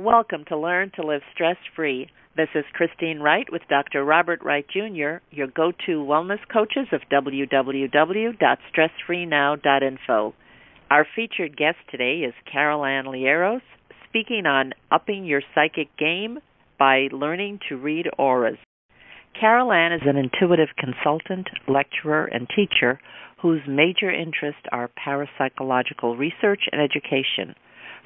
Welcome to Learn to Live Stress-Free. This is Christine Wright with Dr. Robert Wright Jr., your go-to wellness coaches of www.stressfreenow.info. Our featured guest today is Carol Ann Liaros, speaking on upping your psychic game by learning to read auras. Carol Ann is an intuitive consultant, lecturer, and teacher whose major interests are parapsychological research and education.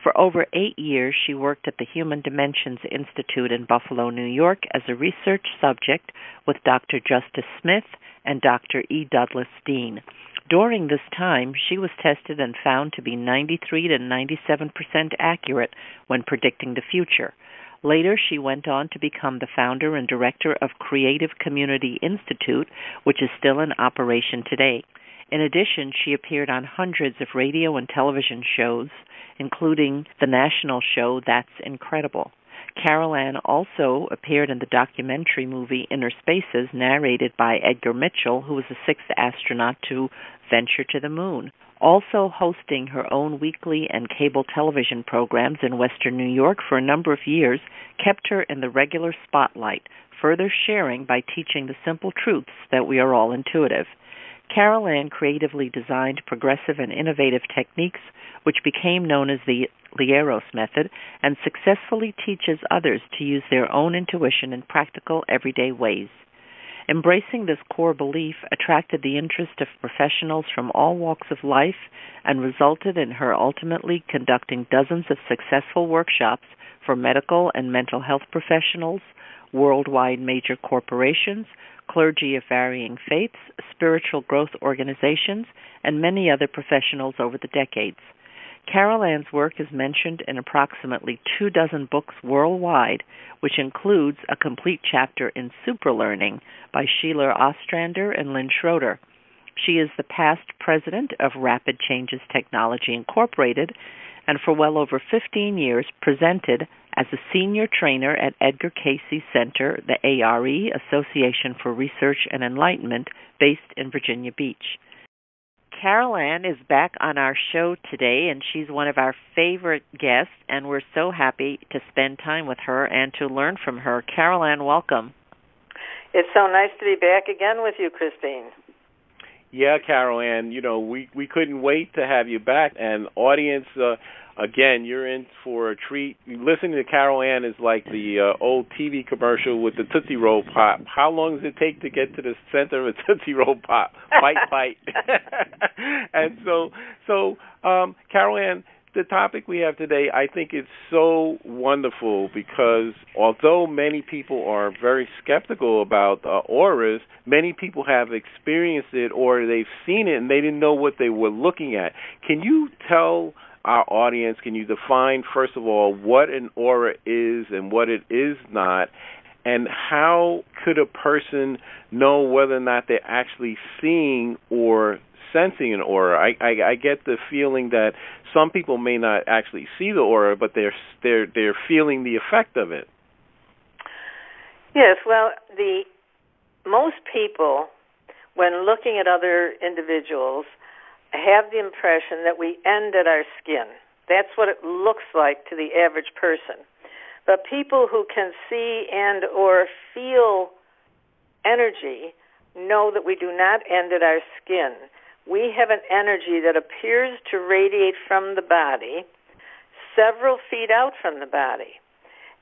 For over 8 years, she worked at the Human Dimensions Institute in Buffalo, New York, as a research subject with Dr. Justice Smith and Dr. E. Douglas Dean. During this time, she was tested and found to be 93 to 97% accurate when predicting the future. Later, she went on to become the founder and director of Creative Community Institute, which is still in operation today. In addition, she appeared on hundreds of radio and television shows, including the national show That's Incredible. Carol Ann also appeared in the documentary movie Inner Spaces, narrated by Edgar Mitchell, who was the sixth astronaut to venture to the moon. Also hosting her own weekly and cable television programs in Western New York for a number of years kept her in the regular spotlight, further sharing by teaching the simple truths that we are all intuitive. Carol Ann creatively designed progressive and innovative techniques which became known as the Liaros method and successfully teaches others to use their own intuition in practical, everyday ways. Embracing this core belief attracted the interest of professionals from all walks of life and resulted in her ultimately conducting dozens of successful workshops for medical and mental health professionals, worldwide major corporations, clergy of varying faiths, spiritual growth organizations, and many other professionals over the decades. Carol Ann's work is mentioned in approximately 24 books worldwide, which includes a complete chapter in Superlearning by Sheila Ostrander and Lynn Schroeder. She is the past president of Rapid Changes Technology Incorporated, and for well over 15 years presented as a senior trainer at Edgar Cayce Center, the A.R.E. Association for Research and Enlightenment, based in Virginia Beach. Carol Ann is back on our show today, and she's one of our favorite guests, and we're so happy to spend time with her and to learn from her. Carol Ann, welcome. It's so nice to be back again with you, Christine. Yeah, Carol Ann, we couldn't wait to have you back. And audience, again, you're in for a treat. Listening to Carol Ann is like the old TV commercial with the Tootsie Roll Pop. How long does it take to get to the center of a Tootsie Roll Pop? Bite. And so, Carol Ann, the topic we have today, I think it's so wonderful because although many people are very skeptical about auras, many people have experienced it or they've seen it and they didn't know what they were looking at. Can you tell our audience, can you define, first of all, what an aura is and what it is not, and how could a person know whether or not they're actually seeing or sensing an aura? I get the feeling that some people may not actually see the aura, but they're feeling the effect of it. Yes, well, most people, when looking at other individuals, have the impression that we end at our skin. That's what it looks like to the average person. But people who can see and or feel energy know that we do not end at our skin. We have an energy that appears to radiate from the body several feet out from the body.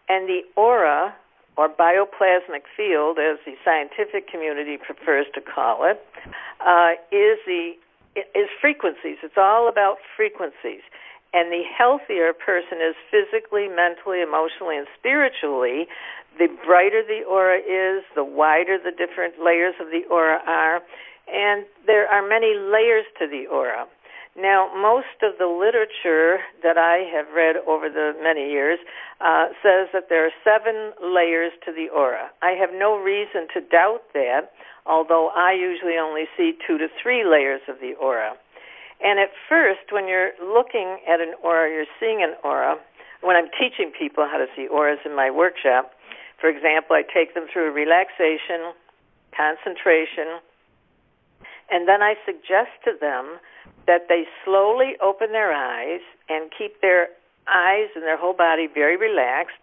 And the aura, or bioplasmic field, as the scientific community prefers to call it, is frequencies. It's all about frequencies. And the healthier a person is physically, mentally, emotionally, and spiritually, the brighter the aura is, the wider the different layers of the aura are, and there are many layers to the aura. Now, most of the literature that I have read over the many years says that there are 7 layers to the aura. I have no reason to doubt that, although I usually only see 2 to 3 layers of the aura. And at first, when you're looking at an aura, you're seeing an aura. When I'm teaching people how to see auras in my workshop, for example, I take them through relaxation, concentration, and then I suggest to them that they slowly open their eyes and keep their eyes and their whole body very relaxed,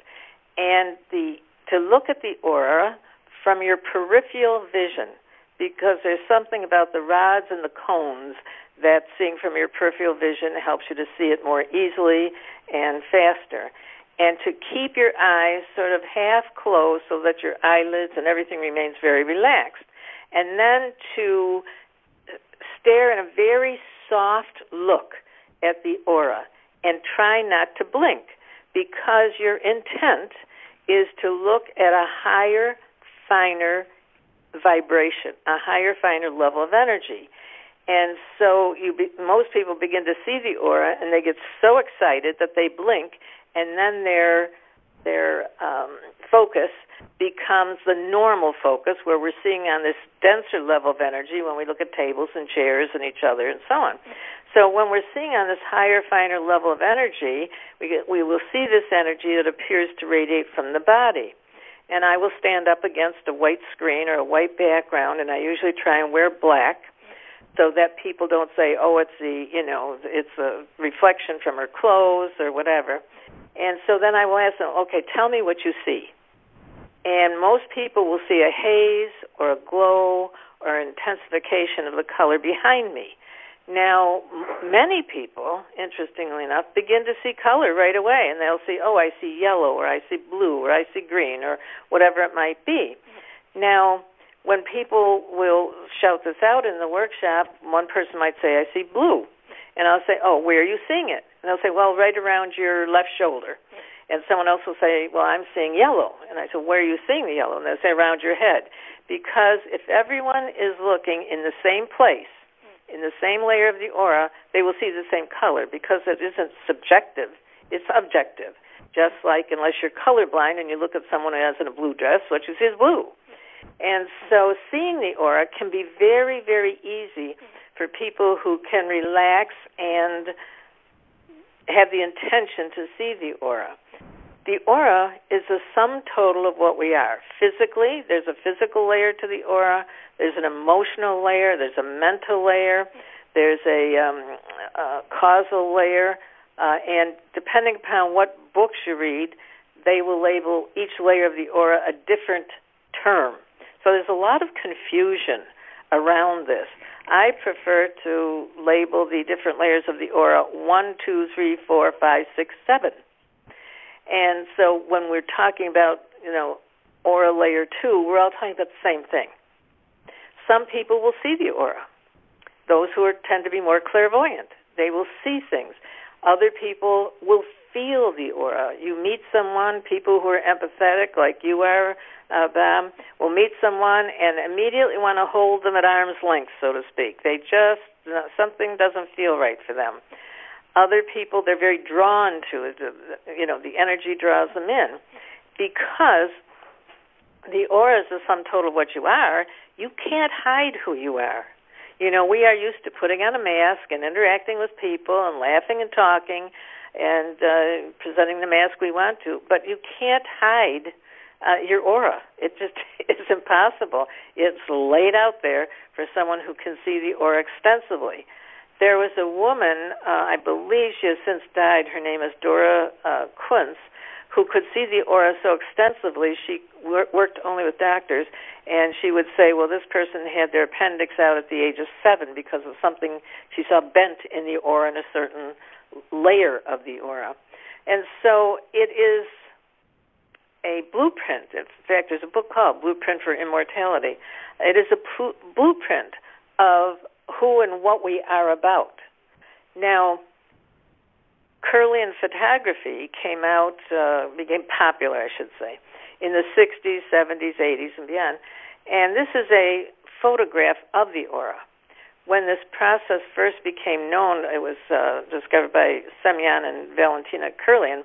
and to look at the aura from your peripheral vision, because there's something about the rods and the cones that seeing from your peripheral vision helps you to see it more easily and faster. And to keep your eyes sort of half closed so that your eyelids and everything remains very relaxed. And then to stare in a very soft look at the aura and try not to blink, because your intent is to look at a higher, finer vibration, a higher, finer level of energy. And so most people begin to see the aura, and they get so excited that they blink, and then their focus becomes the normal focus, where we're seeing on this denser level of energy when we look at tables and chairs and each other and so on. So when we're seeing on this higher, finer level of energy, we will see this energy that appears to radiate from the body. And I will stand up against a white screen or a white background, and I usually try and wear black, so that people don't say, oh, it's a reflection from her clothes or whatever. And so then I will ask them, okay, tell me what you see. And most people will see a haze or a glow or intensification of the color behind me. Now, many people, interestingly enough, begin to see color right away, and they'll see, oh, I see yellow, or I see blue, or I see green, or whatever it might be. Now, when people will shout this out in the workshop, one person might say, I see blue. And I'll say, oh, where are you seeing it? And they'll say, well, right around your left shoulder. And someone else will say, well, I'm seeing yellow. And I say, where are you seeing the yellow? And they'll say, around your head. Because if everyone is looking in the same place, in the same layer of the aura, they will see the same color, because it isn't subjective, it's objective. Just like unless you're colorblind and you look at someone who has in a blue dress, what you see is blue. And so seeing the aura can be very, very easy for people who can relax and have the intention to see the aura. The aura is a sum total of what we are. Physically, there's a physical layer to the aura. There's an emotional layer. There's a mental layer. There's a causal layer. And depending upon what books you read, they will label each layer of the aura a different term. So there's a lot of confusion around this. I prefer to label the different layers of the aura 1, 2, 3, 4, 5, 6, 7. And so when we're talking about, aura layer 2, we're all talking about the same thing. Some people will see the aura. Those who tend to be more clairvoyant, they will see things. Other people will feel the aura. You meet someone, people who are empathetic, like you are, Bam, will meet someone and immediately want to hold them at arm's length, so to speak. They just, something doesn't feel right for them. Other people, they're very drawn to it. The energy draws them in. Because the aura is the sum total of what you are, you can't hide who you are. We are used to putting on a mask and interacting with people and laughing and talking and presenting the mask we want to, but you can't hide your aura. It just is impossible. It's laid out there for someone who can see the aura extensively. There was a woman, I believe she has since died, her name is Dora Kuntz, who could see the aura so extensively. She worked only with doctors, and she would say, well, this person had their appendix out at the age of 7 because of something she saw bent in the aura in a certain layer of the aura. And so it is a blueprint. In fact, there's a book called Blueprint for Immortality. It is a blueprint of who and what we are about. Now, Kirlian photography became popular, I should say, in the 60s, 70s, 80s, and beyond. And this is a photograph of the aura. When this process first became known, it was discovered by Semyon and Valentina Kirlian,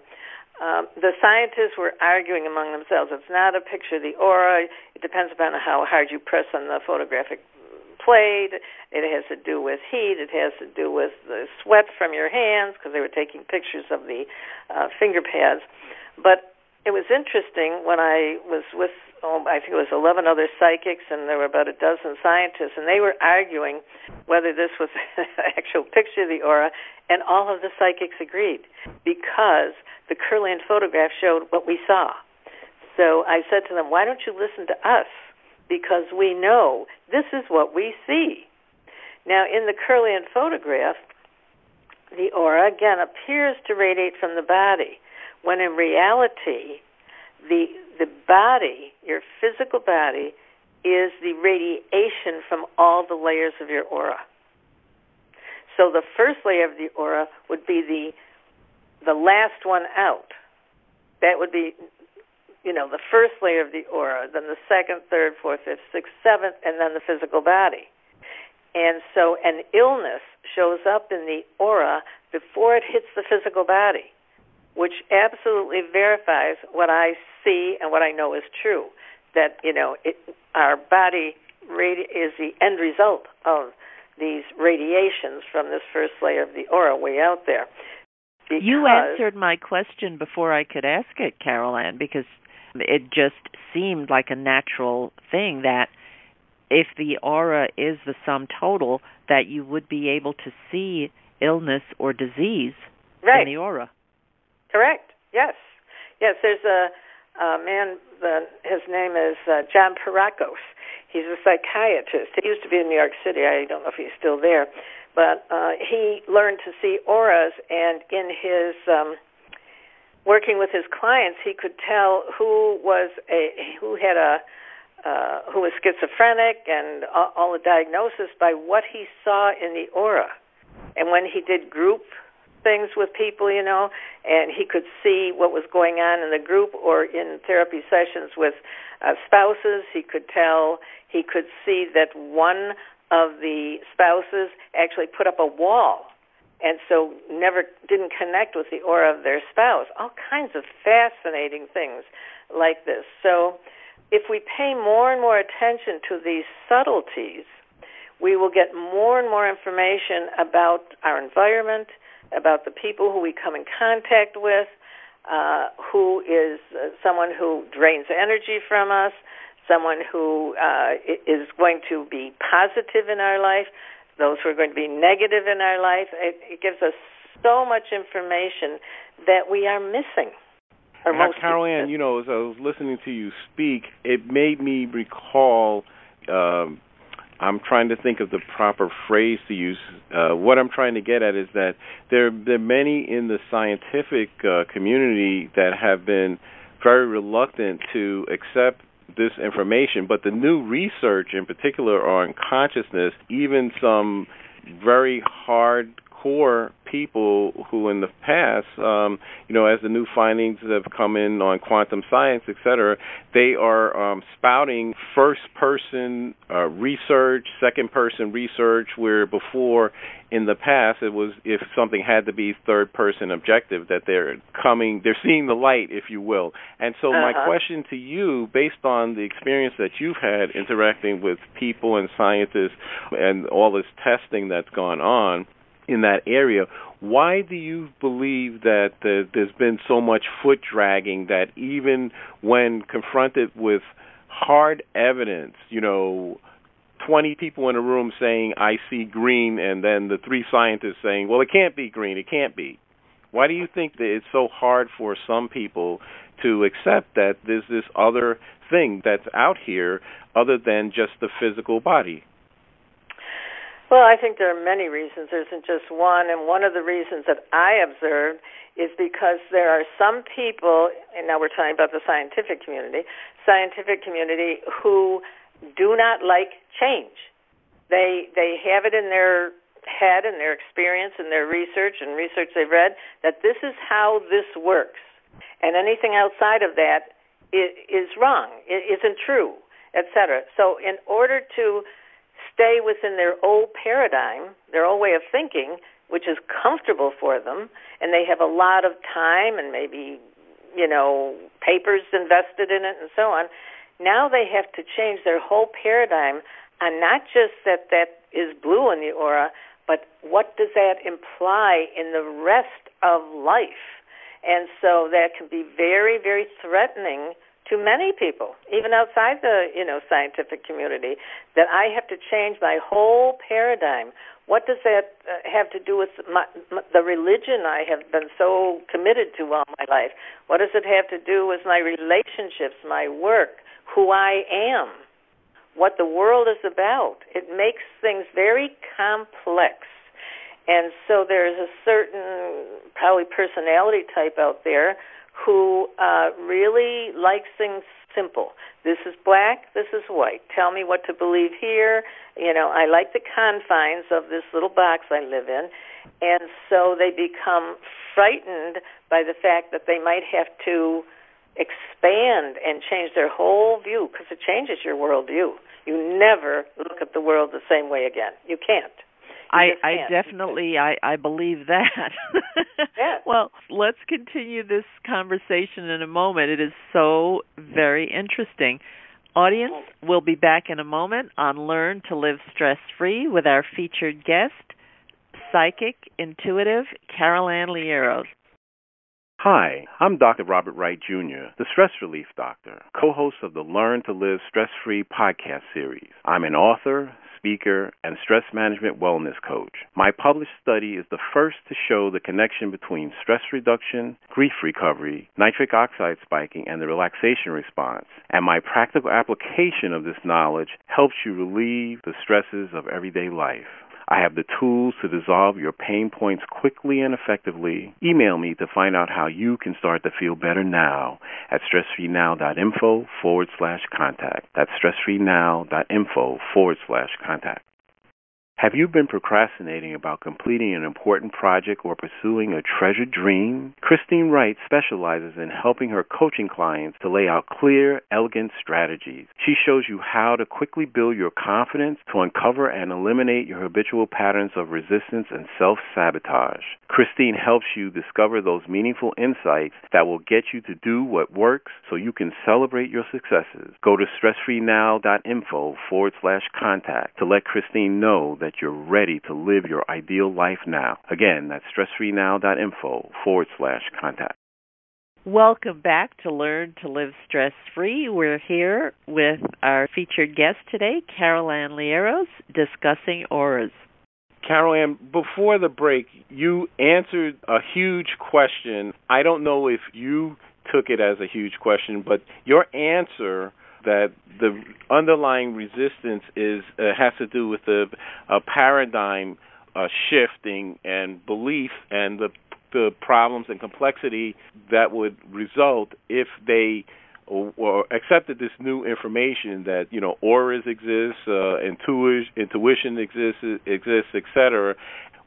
the scientists were arguing among themselves. It's not a picture of the aura. It depends upon how hard you press on the photographic plate. It has to do with heat. It has to do with the sweat from your hands, because they were taking pictures of the finger pads. But it was interesting when I was with I think it was 11 other psychics, and there were about a dozen scientists, and they were arguing whether this was an actual picture of the aura, and all of the psychics agreed because the Kirlian photograph showed what we saw. So I said to them, why don't you listen to us? Because we know this is what we see. Now, in the Kirlian photograph, the aura, again, appears to radiate from the body, when in reality, the body, your physical body, is the radiation from all the layers of your aura. So the first layer of the aura would be the last one out. That would be, the first layer of the aura, then the second, third, fourth, fifth, sixth, seventh, and then the physical body. And so an illness shows up in the aura before it hits the physical body, which absolutely verifies what I see and what I know is true, that, our body is the end result of these radiations from this first layer of the aura way out there. Because you answered my question before I could ask it, Carol Ann, because it just seemed like a natural thing that if the aura is the sum total, that you would be able to see illness or disease in the aura. Correct. Yes. Yes, there's a man, his name is John Parakos. He's a psychiatrist. He used to be in New York City. I don't know if he's still there. But he learned to see auras, and in his working with his clients, he could tell who was schizophrenic and all the diagnosis by what he saw in the aura. And when he did group things with people, and he could see what was going on in the group, or in therapy sessions with spouses, he could see that one of the spouses actually put up a wall, and so didn't connect with the aura of their spouse. All kinds of fascinating things like this. So if we pay more and more attention to these subtleties, we will get more and more information about our environment, about the people who we come in contact with, who is someone who drains energy from us, someone who is going to be positive in our life, those who are going to be negative in our life. It gives us so much information that we are missing. Carol Ann, as I was listening to you speak, it made me recall, I'm trying to think of the proper phrase to use. What I'm trying to get at is that there are many in the scientific community that have been very reluctant to accept this information, but the new research in particular on consciousness, even some very hardcore people who in the past, as the new findings have come in on quantum science, et cetera, they are spouting first-person research, second-person research, where before in the past it was if something had to be third-person objective, that they're seeing the light, if you will. And so my question to you, based on the experience that you've had interacting with people and scientists and all this testing that's gone on in that area, why do you believe that there's been so much foot dragging, that even when confronted with hard evidence, 20 people in a room saying, I see green, and then the 3 scientists saying, well, it can't be green, it can't be. Why do you think that it's so hard for some people to accept that there's this other thing that's out here other than just the physical body? Well, I think there are many reasons. There isn't just one. And one of the reasons that I observed is because there are some people, and now we're talking about the scientific community who do not like change. They have it in their head and their experience and their research they've read that this is how this works. And anything outside of that is wrong, it isn't true, etc. So in order to stay within their old paradigm, their old way of thinking, which is comfortable for them, and they have a lot of time and maybe, papers invested in it and so on, now they have to change their whole paradigm on not just that is blue in the aura, but what does that imply in the rest of life? And so that can be very, very threatening to many people, even outside the scientific community, that I have to change my whole paradigm. What does that have to do with the religion I have been so committed to all my life? What does it have to do with my relationships, my work, who I am, what the world is about? It makes things very complex. And so there's a certain, probably personality type out there who really likes things simple. This is black, this is white. Tell me what to believe here. I like the confines of this little box I live in. And so they become frightened by the fact that they might have to expand and change their whole view, because it changes your worldview. You never look at the world the same way again. You can't. I definitely believe that. Yeah. Well, let's continue this conversation in a moment. It is so very interesting. Audience, we'll be back in a moment on Learn to Live Stress-Free with our featured guest, psychic, intuitive, Carol-Ann Liaros. Hi, I'm Dr. Robert Wright, Jr., the Stress Relief Doctor, co-host of the Learn to Live Stress-Free podcast series. I'm an author, speaker, and stress management wellness coach. My published study is the first to show the connection between stress reduction, grief recovery, nitric oxide spiking, and the relaxation response. And my practical application of this knowledge helps you relieve the stresses of everyday life. I have the tools to dissolve your pain points quickly and effectively. Email me to find out how you can start to feel better now at stressfreenow.info/contact. That's stressfreenow.info/contact. Have you been procrastinating about completing an important project or pursuing a treasured dream? Christine Wright specializes in helping her coaching clients to lay out clear, elegant strategies. She shows you how to quickly build your confidence to uncover and eliminate your habitual patterns of resistance and self-sabotage. Christine helps you discover those meaningful insights that will get you to do what works so you can celebrate your successes. Go to stressfreenow.info/contact to let Christine know that you're ready to live your ideal life now. Again, that's stressfreenow.info/contact. Welcome back to Learn to Live Stress-Free. We're here with our featured guest today, Carol-Ann Liaros, discussing auras. Carol-Ann, before the break, you answered a huge question. I don't know if you took it as a huge question, but your answer that the underlying resistance has to do with the paradigm shifting and belief and the problems and complexity that would result if they or accepted this new information that auras exist, intuition exists, etc.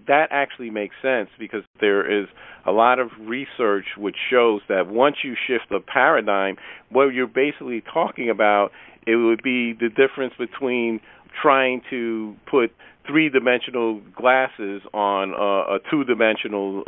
That actually makes sense because there is a lot of research which shows that once you shift the paradigm, what you're basically talking about, it would be the difference between trying to put three-dimensional glasses on a two-dimensional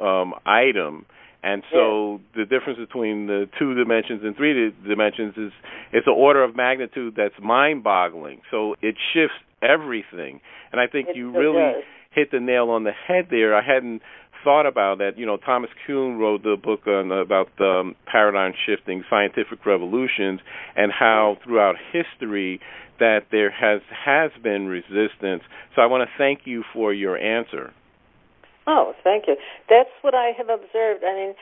item. And so the difference between the 2 dimensions and 3 dimensions it's an order of magnitude that's mind-boggling. So it shifts everything. And I think you really hit the nail on the head there. I hadn't thought about that. Thomas Kuhn wrote the book about paradigm shifting, scientific revolutions, and how throughout history that there has been resistance. So I want to thank you for your answer. Oh, thank you. That's what I have observed. I mean,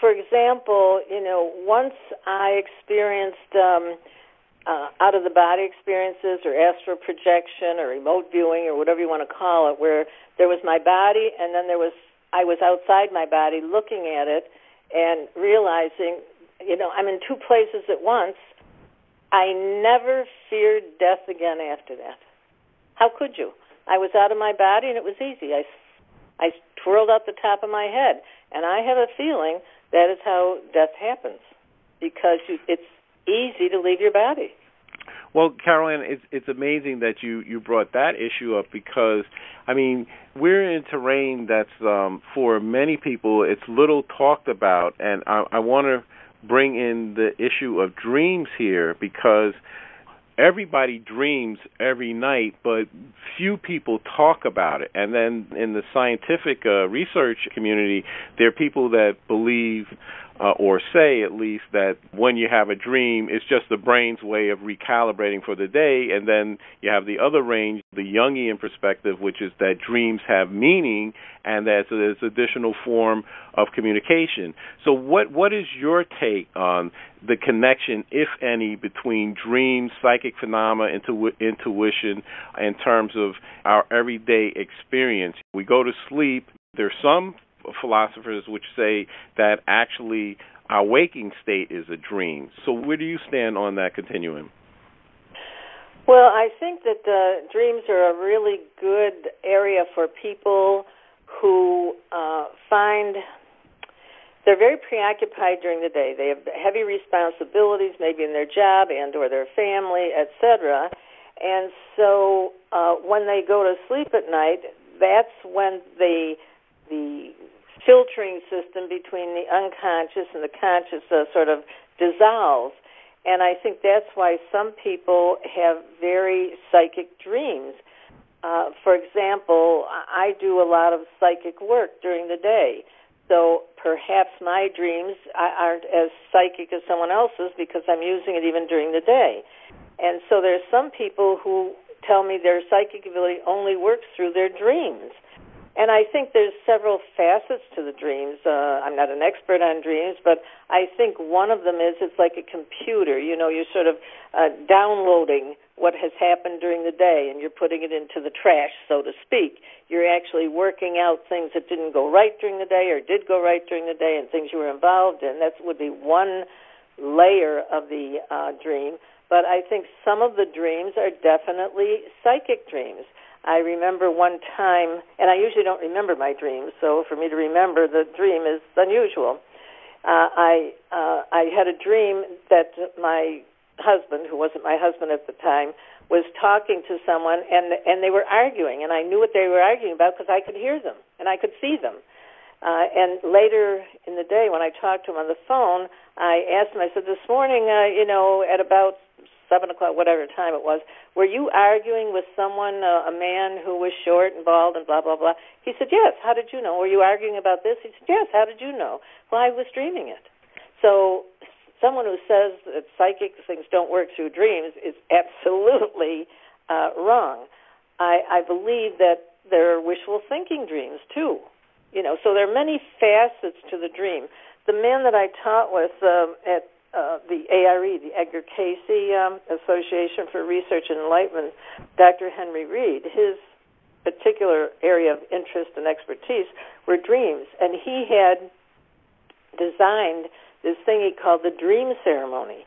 for example, once I experienced out-of-the-body experiences or astral projection or remote viewing or whatever you want to call it, where there was my body and then I was outside my body looking at it and realizing, I'm in two places at once. I never feared death again after that. How could you? I was out of my body and it was easy. I twirled out the top of my head, and I have a feeling that is how death happens because it's easy to leave your body. Well, Carol-Ann, it's amazing that you brought that issue up because, I mean, we're in terrain that's, for many people, it's little talked about, and I want to bring in the issue of dreams here because everybody dreams every night, but few people talk about it. And then in the scientific research community, there are people that believe or say at least, that when you have a dream, it's just the brain's way of recalibrating for the day. And then you have the other range, the Jungian perspective, which is that dreams have meaning and that there's additional form of communication. So what is your take on the connection, if any, between dreams, psychic phenomena, intuition, in terms of our everyday experience? We go to sleep. There's some philosophers which say that actually our waking state is a dream. So where do you stand on that continuum? Well, I think that dreams are a really good area for people who find they're very preoccupied during the day. They have heavy responsibilities, maybe in their job and or their family, etc. And so when they go to sleep at night, that's when the filtering system between the unconscious and the conscious sort of dissolves. And I think that's why some people have very psychic dreams. For example, I do a lot of psychic work during the day. So perhaps my dreams aren't as psychic as someone else's because I'm using it even during the day. And so there's some people who tell me their psychic ability only works through their dreams. And I think there's several facets to the dreams. I'm not an expert on dreams, but I think one of them is it's like a computer. You know, you're sort of downloading what has happened during the day, and you're putting it into the trash, so to speak. You're actually working out things that didn't go right during the day or did go right during the day and things you were involved in. That would be one layer of the dream. But I think some of the dreams are definitely psychic dreams. I remember one time, and I usually don't remember my dreams, so for me to remember the dream is unusual. I had a dream that my husband, who wasn't my husband at the time, was talking to someone, and they were arguing, and I knew what they were arguing about because I could hear them, and I could see them. And later in the day, when I talked to him on the phone, I asked him, I said, this morning, at about 7 o'clock, whatever time it was, were you arguing with someone, a man who was short and bald and blah, blah, blah? He said, yes. How did you know? Were you arguing about this? He said, yes. How did you know? Well, I was dreaming it. So someone who says that psychic things don't work through dreams is absolutely wrong. I believe that there are wishful thinking dreams, too. You know, so there are many facets to the dream. The man that I taught with at the A.R.E, the Edgar Cayce Association for Research and Enlightenment, Dr. Henry Reed, his particular area of interest and expertise were dreams. And he had designed this thing he called the dream ceremony.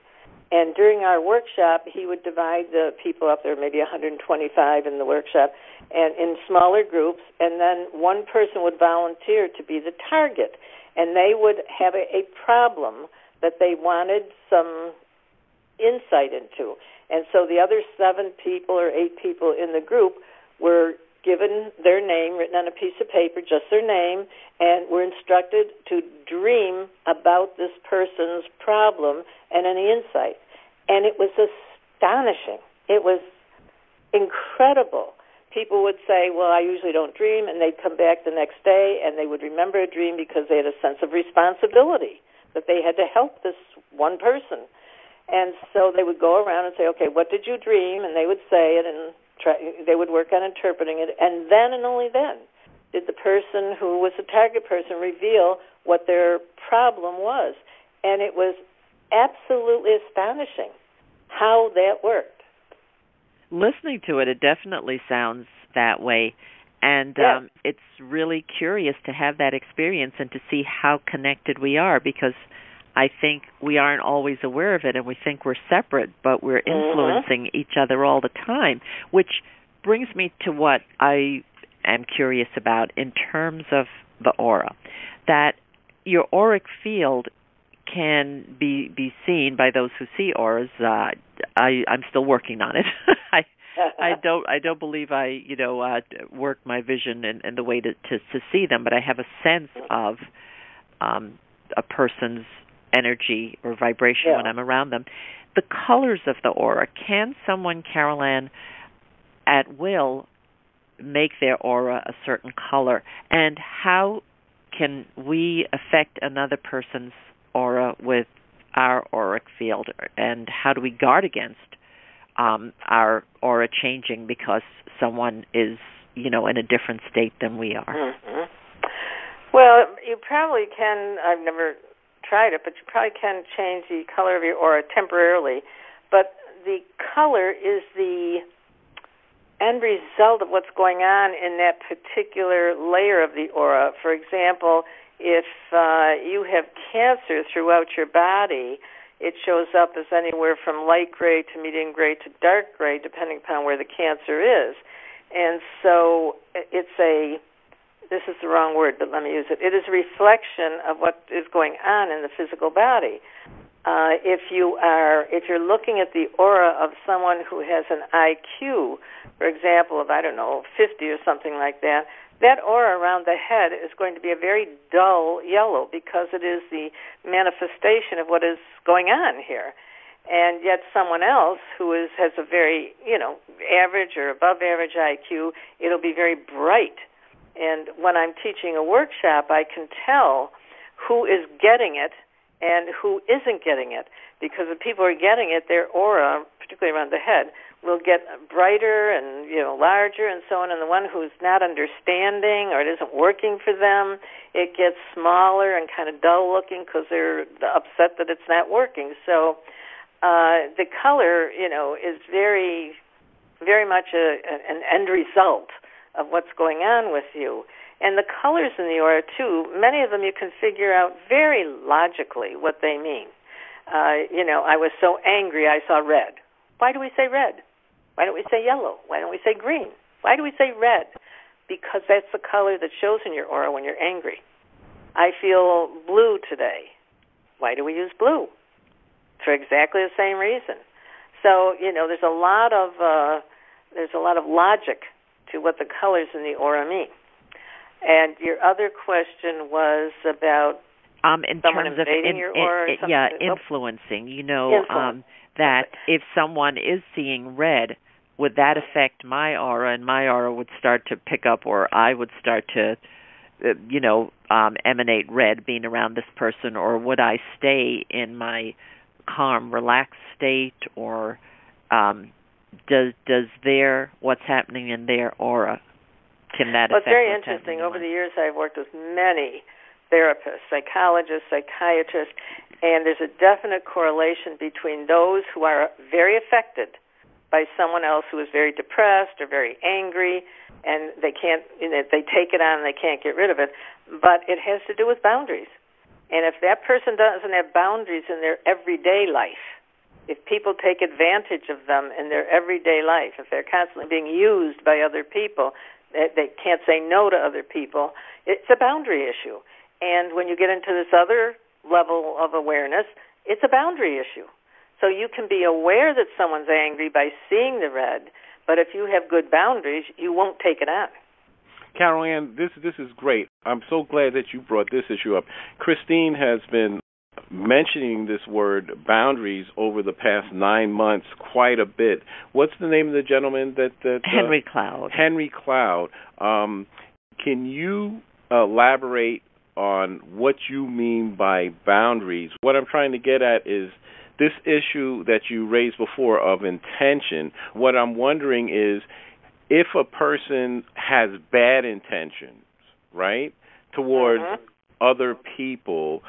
And during our workshop, he would divide the people up, there were maybe 125 in the workshop, and in smaller groups, and then one person would volunteer to be the target. And they would have a problem that they wanted some insight into. And so the other 7 people or 8 people in the group were given their name written on a piece of paper, just their name, and were instructed to dream about this person's problem and any insight. And it was astonishing. It was incredible. People would say, well, I usually don't dream, and they'd come back the next day, and they would remember a dream because they had a sense of responsibility, that they had to help this one person. And so they would go around and say, okay, what did you dream? And they would say it, and they would work on interpreting it. And then and only then did the person who was the target person reveal what their problem was. And it was absolutely astonishing how that worked. Listening to it, it definitely sounds that way. And it's really curious to have that experience and to see how connected we are, because I think we aren't always aware of it and we think we're separate, but we're influencing each other all the time, which brings me to what I am curious about in terms of the aura, that your auric field can be seen by those who see auras. I'm still working on it. I don't believe I work my vision in the way to see them, but I have a sense of a person's energy or vibration when I'm around them. The colors of the aura, can someone, Carol Ann, at will make their aura a certain color? And how can we affect another person's aura with our auric field, and how do we guard against our aura changing because someone is, in a different state than we are? Mm-hmm. Well, you probably can. I've never tried it, but you probably can change the color of your aura temporarily. But the color is the end result of what's going on in that particular layer of the aura. For example, if you have cancer throughout your body, it shows up as anywhere from light gray to medium gray to dark gray, depending upon where the cancer is. And so it's this is the wrong word, but let me use it. It is a reflection of what is going on in the physical body. If you're looking at the aura of someone who has an IQ, for example, of 50 or something like that, that aura around the head is going to be a very dull yellow because it is the manifestation of what is going on here. And yet someone else who has a very, average or above average IQ, it'll be very bright. And when I'm teaching a workshop, I can tell who is getting it and who isn't getting it, because if people are getting it, their aura, particularly around the head, will get brighter and larger and so on. And the one who's not understanding or it isn't working for them, it gets smaller and kind of dull looking because they're upset that it's not working. So the color, is very, very much an end result of what's going on with you. And the colors in the aura, too, many of them you can figure out very logically what they mean. I was so angry I saw red. Why do we say red? Why don't we say yellow? Why don't we say green? Why do we say red? Because that's the color that shows in your aura when you're angry. I feel blue today. Why do we use blue? For exactly the same reason. So, there's a lot of logic to what the colors in the aura mean. And your other question was about in someone terms of invading your aura or something? influencing. Influence. That if someone is seeing red, would that affect my aura, and my aura would start to pick up, or I would start to, emanate red being around this person, or would I stay in my calm, relaxed state, or does what's happening in their aura, can that affect? Well, it's very interesting. Over the years, I've worked with many therapists, psychologists, psychiatrists, and there's a definite correlation between those who are very affected by someone else who is very depressed or very angry, and they can't, they take it on and they can't get rid of it. But it has to do with boundaries. And if that person doesn't have boundaries in their everyday life, if people take advantage of them in their everyday life, if they're constantly being used by other people, they can't say no to other people, it's a boundary issue. And when you get into this other level of awareness, it's a boundary issue. So you can be aware that someone's angry by seeing the red, but if you have good boundaries, you won't take it on. Carol Ann, this is great. I'm so glad that you brought this issue up. Christine has been mentioning this word boundaries over the past 9 months quite a bit. What's the name of the gentleman that Henry Cloud. Henry Cloud. Can you elaborate on what you mean by boundaries? What I'm trying to get at is this issue that you raised before of intention. What I'm wondering is, if a person has bad intentions, right, towards other people,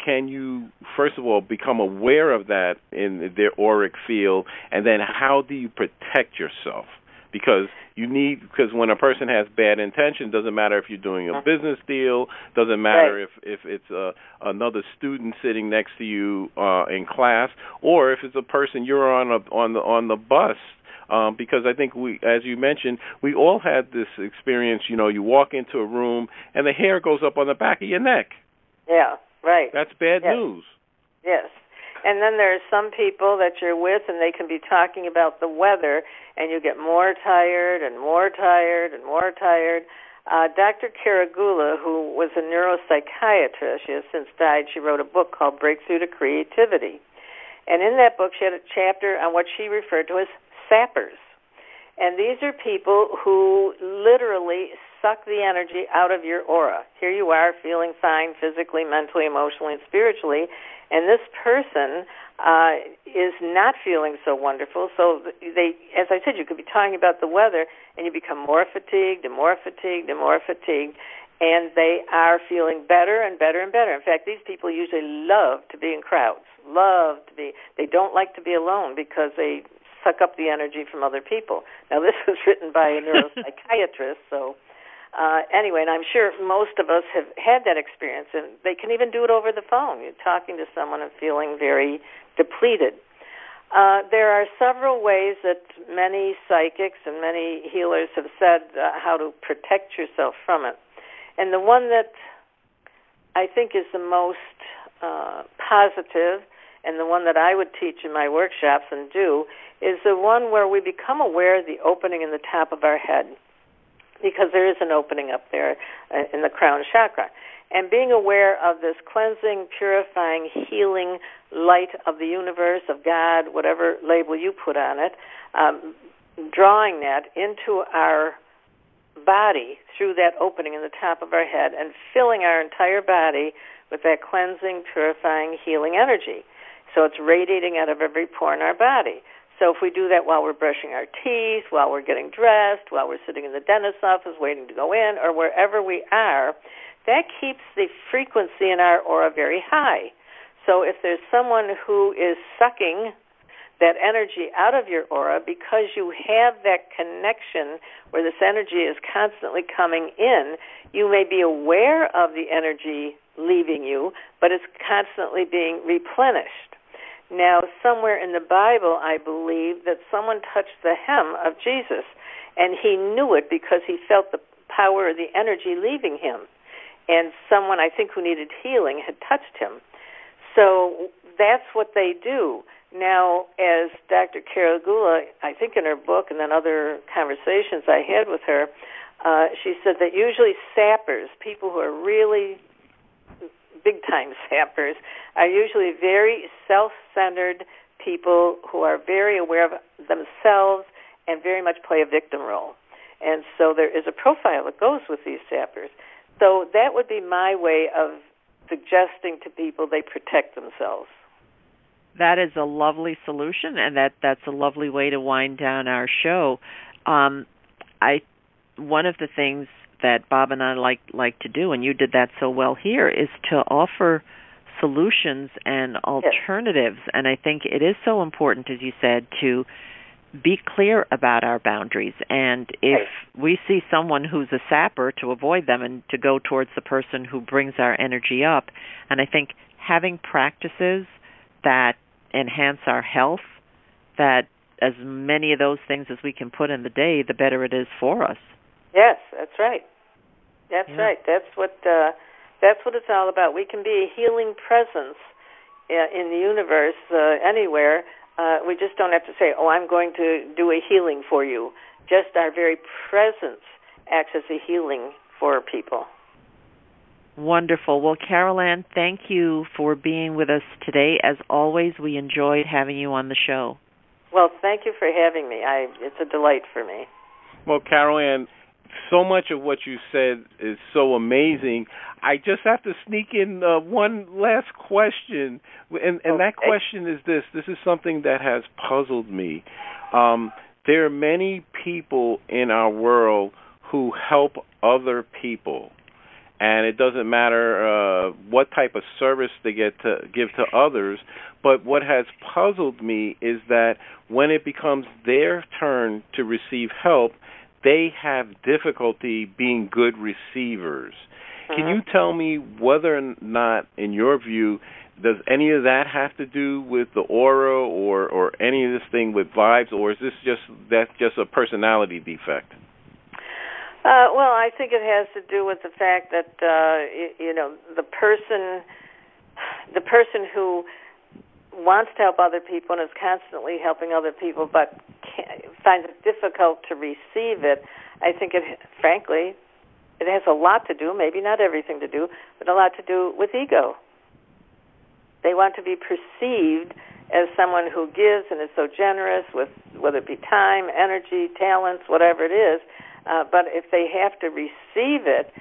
can you, first of all, become aware of that in their auric field, and then how do you protect yourself? Because when a person has bad intention, doesn't matter if you're doing a business deal, doesn't matter if it's another student sitting next to you in class, or if it's a person you're on the bus. Because I think as you mentioned, we all had this experience. You walk into a room and the hair goes up on the back of your neck. Yeah, right. That's bad news. Yes. And then there are some people that you're with, and they can be talking about the weather, and you get more tired and more tired and more tired. Dr. Karagula, who was a neuropsychiatrist, she has since died, she wrote a book called Breakthrough to Creativity. And in that book, she had a chapter on what she referred to as sappers. And these are people who literally suck the energy out of your aura. Here you are feeling fine physically, mentally, emotionally, and spiritually, and this person is not feeling so wonderful. So they, as I said, you could be talking about the weather, and you become more fatigued and more fatigued and more fatigued, and they are feeling better and better and better. In fact, these people usually love to be in crowds, they don't like to be alone because they suck up the energy from other people. Now, this was written by a neuropsychiatrist, so anyway, and I'm sure most of us have had that experience, and they can even do it over the phone. You're talking to someone and feeling very depleted. There are several ways that many psychics and many healers have said how to protect yourself from it. And the one that I think is the most positive, and the one that I would teach in my workshops and do, is the one where we become aware of the opening in the top of our head, because there is an opening up there in the crown chakra. And being aware of this cleansing, purifying, healing light of the universe, of God, whatever label you put on it, drawing that into our body through that opening in the top of our head and filling our entire body with that cleansing, purifying, healing energy. So it's radiating out of every pore in our body. So if we do that while we're brushing our teeth, while we're getting dressed, while we're sitting in the dentist's office waiting to go in, or wherever we are, that keeps the frequency in our aura very high. So if there's someone who is sucking that energy out of your aura because you have that connection where this energy is constantly coming in, you may be aware of the energy leaving you, but it's constantly being replenished. Now, somewhere in the Bible, I believe that someone touched the hem of Jesus, and he knew it because he felt the power of the energy leaving him. And someone, I think, who needed healing had touched him. So that's what they do. Now, as Dr. Carol Gula, I think in her book and then other conversations I had with her, she said that usually sappers, people who are really big-time sappers, are usually very self-centered people who are very aware of themselves and very much play a victim role. And so there is a profile that goes with these sappers. So that would be my way of suggesting to people they protect themselves. That is a lovely solution, and that's a lovely way to wind down our show. One of the things that Bob and I like to do, and you did that so well here, is to offer solutions and alternatives. Yes. And I think it is so important, as you said, to be clear about our boundaries. And if we see someone who's a sapper, to avoid them and to go towards the person who brings our energy up. And I think having practices that enhance our health, that as many of those things as we can put in the day, the better it is for us. Yes, that's right. That's right. That's what it's all about. We can be a healing presence in the universe anywhere. We just don't have to say, "Oh, I'm going to do a healing for you." Just our very presence acts as a healing for people. Wonderful. Well, Carol Ann, thank you for being with us today. As always, we enjoyed having you on the show. Well, thank you for having me. It's a delight for me. Well, Carol Ann, so much of what you said is so amazing. I just have to sneak in one last question, and that question is this. This is something that has puzzled me. There are many people in our world who help other people, and it doesn't matter what type of service they get to give to others, but what has puzzled me is that when it becomes their turn to receive help, they have difficulty being good receivers. Can you tell me whether or not, in your view, does any of that have to do with the aura or any of this thing with vibes, or is this just a personality defect? Well, I think it has to do with the fact that the person who wants to help other people and is constantly helping other people, but finds it difficult to receive it. I think frankly, it has a lot to do, maybe not everything to do, but a lot to do with ego. They want to be perceived as someone who gives and is so generous with, whether it be time, energy, talents, whatever it is. But if they have to receive it,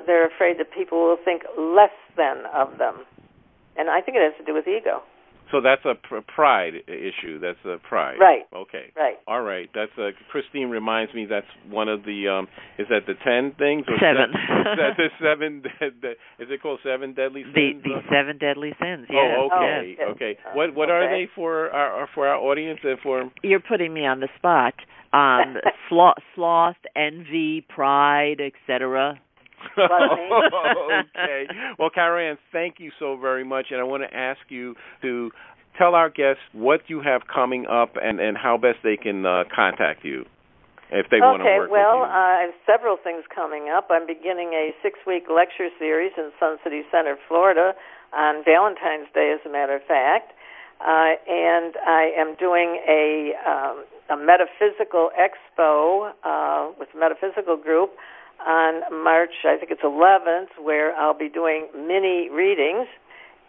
they're afraid that people will think less than of them. And I think it has to do with ego. So that's a pride issue. That's a pride. Right. Okay. Right. All right. That's Christine reminds me that's one of the is that the 10 things or 7? That's the 7. Is it called 7 deadly sins? The 7 deadly sins. Yes. Oh, okay. Yes. Okay. What are they for our audience and for? You're putting me on the spot. Sloth, envy, pride, etc. Okay. Well, Carol Ann, thank you so very much, and I want to ask you to tell our guests what you have coming up and how best they can contact you if they want to work with you. Okay, well, I have several things coming up. I'm beginning a 6-week lecture series in Sun City Center, Florida, on Valentine's Day, as a matter of fact. And I am doing a metaphysical expo with a metaphysical group on March, I think it's 11th, where I'll be doing mini readings.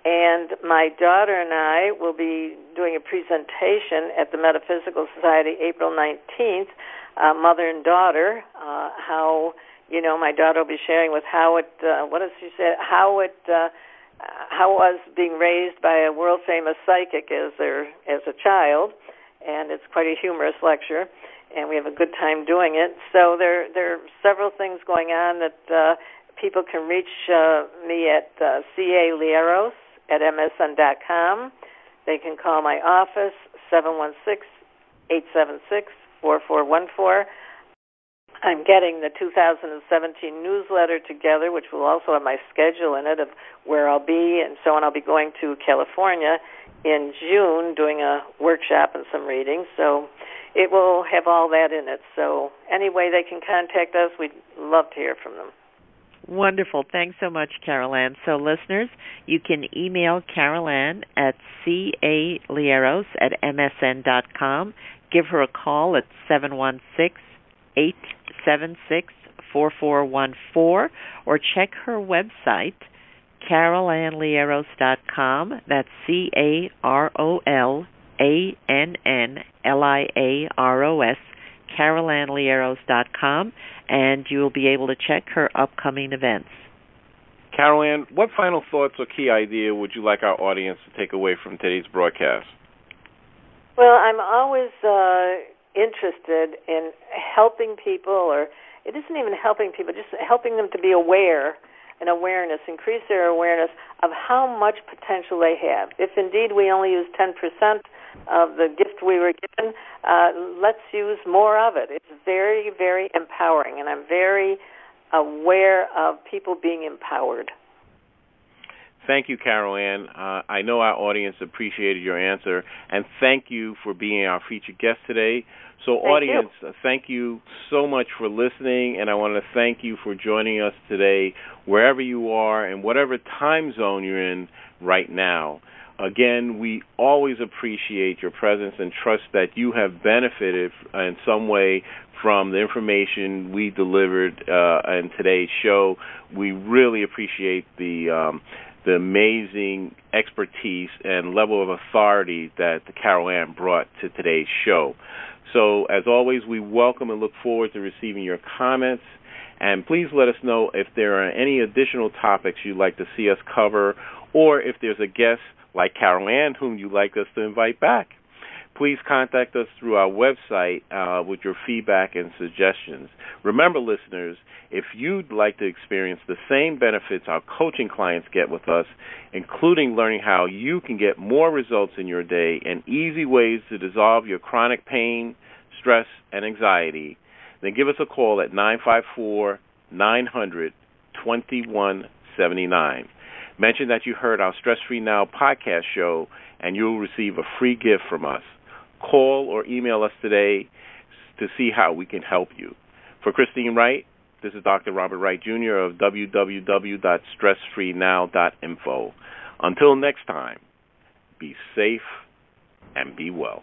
And my daughter and I will be doing a presentation at the Metaphysical Society April 19th, mother and daughter, how, my daughter will be sharing with how it, what does she say, how it was being raised by a world-famous psychic as a child. And it's quite a humorous lecture. And we have a good time doing it. So there are several things going on that people can reach me at Liaros at msn.com. They can call my office, 716-876-4414. I'm getting the 2017 newsletter together, which will also have my schedule in it of where I'll be and so on. I'll be going to California in June doing a workshop and some readings. So it will have all that in it. So any way they can contact us, we'd love to hear from them. Wonderful. Thanks so much, Carol Ann. So, listeners, you can email Carol Ann at caliaros@msn.com. Give her a call at 716-876-4414, or check her website, carolanliaros.com. That's CarolAnnLiaros, carolanliaros.com, and you will be able to check her upcoming events. Carol Ann, what final thoughts or key idea would you like our audience to take away from today's broadcast? Well, I'm always interested in helping people, or it isn't even helping people, just helping them to be aware and awareness, increase their awareness of how much potential they have. If indeed we only use 10% of the gift we were given, let's use more of it. It's very, very empowering, and I'm very aware of people being empowered. Thank you, Carol Ann. I know our audience appreciated your answer, and thank you for being our featured guest today. So, audience, thank you so much for listening, and I want to thank you for joining us today, wherever you are and whatever time zone you're in right now. Again, we always appreciate your presence and trust that you have benefited in some way from the information we delivered in today's show. We really appreciate the amazing expertise and level of authority that Carol Ann brought to today's show. So, as always, we welcome and look forward to receiving your comments. And please let us know if there are any additional topics you'd like to see us cover, or if there's a guest like Carol Ann whom you'd like us to invite back. Please contact us through our website with your feedback and suggestions. Remember, listeners, if you'd like to experience the same benefits our coaching clients get with us, including learning how you can get more results in your day and easy ways to dissolve your chronic pain, stress, and anxiety, then give us a call at 954-900-2179. Mention that you heard our Stress Free Now podcast show, and you'll receive a free gift from us. Call or email us today to see how we can help you. For Christine Wright, this is Dr. Robert Wright, Jr. of www.stressfreenow.info. Until next time, be safe and be well.